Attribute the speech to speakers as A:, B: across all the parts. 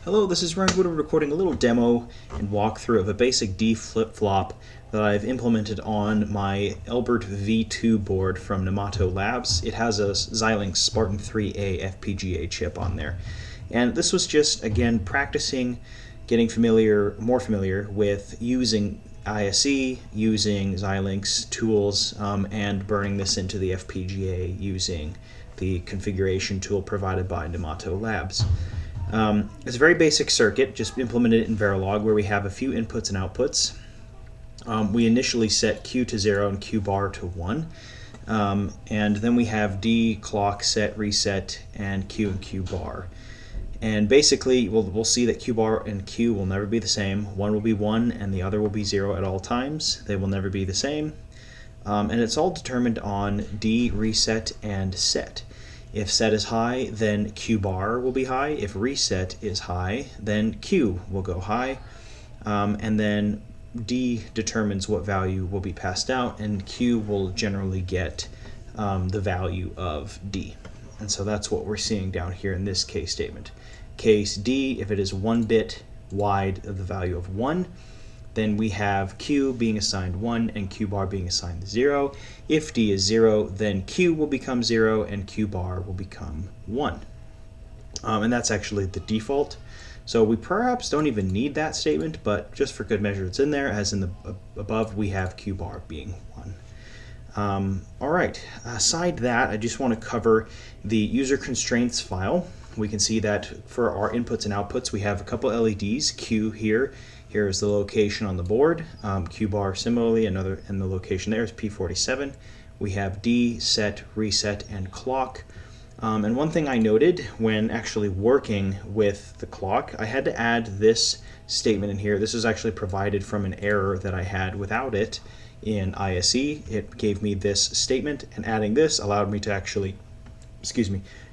A: Hello, this is Ryan Woodward recording a little demo and walkthrough of a basic D flip-flop that I've implemented on my Elbert V2 board from Namato Labs. It has a Xilinx Spartan 3A FPGA chip on there. And this was just, again, practicing, getting more familiar with using ISE, using Xilinx tools, and burning this into the FPGA using the configuration tool provided by Namato Labs. It's a very basic circuit, just implemented it in Verilog, where we have a few inputs and outputs. We initially set Q to 0 and Q bar to 1. And then we have D, clock, set, reset, and Q bar. And basically, we'll see that Q bar and Q will never be the same. One will be 1 and the other will be 0 at all times. They will never be the same. And it's all determined on D, reset, and set. If set is high, then Q bar will be high. If reset is high, then Q will go high. And then D determines what value will be passed out, and Q will generally get the value of D. And so that's what we're seeing down here in this case statement. Case D, if it is 1 bit wide of the value of 1, then we have Q being assigned 1 and Q bar being assigned 0. If D is 0, then Q will become 0 and Q bar will become 1. And that's actually the default. So we perhaps don't even need that statement, but just for good measure it's in there, as in the above we have Q bar being 1. All right, aside that, I just want to cover the user constraints file. We can see that for our inputs and outputs, we have a couple LEDs, Q here. Here is the location on the board. Q bar similarly, and the location there is P47. We have D, set, reset, and clock. And one thing I noted when actually working with the clock, I had to add this statement in here. This is actually provided from an error that I had without it in ISE. It gave me this statement, and adding this allowed me to actually,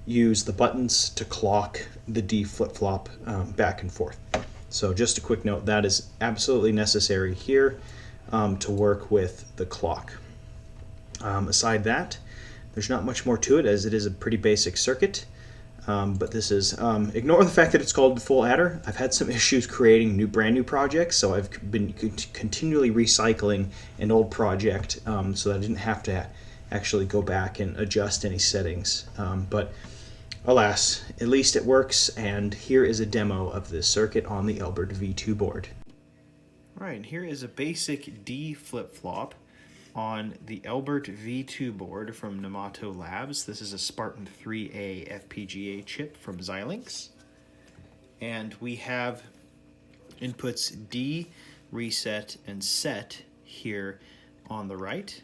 A: use the buttons to clock the D flip-flop back and forth. So just a quick note, that is absolutely necessary here to work with the clock. Aside that, there's not much more to it, as it is a pretty basic circuit. But this is, ignore the fact that it's called the full adder. I've had some issues creating brand new projects, so I've been continually recycling an old project so that I didn't have to actually go back and adjust any settings. But alas, at least it works, and here is a demo of this circuit on the Elbert V2 board. All right, and here is a basic D flip-flop on the Elbert V2 board from Namato Labs. This is a Spartan 3A FPGA chip from Xilinx. And we have inputs D, reset, and set here on the right.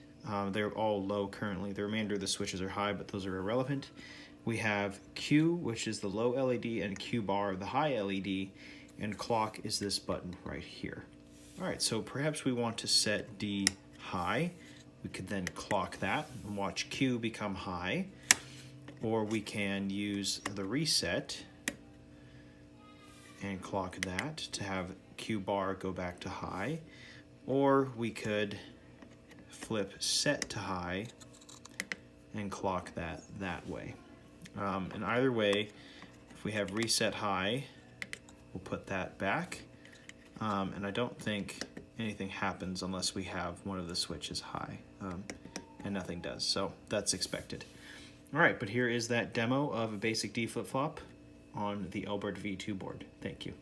A: They're all low currently. The remainder of the switches are high, but those are irrelevant. We have Q, which is the low LED, and Q bar, the high LED, and clock is this button right here. All right, so perhaps we want to set D high. We could then clock that and watch Q become high, or we can use the reset and clock that to have Q bar go back to high, or we could flip set to high and clock that way. And either way, if we have reset high, we'll put that back. And I don't think anything happens unless we have one of the switches high, and nothing does, so that's expected. All right, but here is that demo of a basic D flip-flop on the Elbert V2 board. Thank you.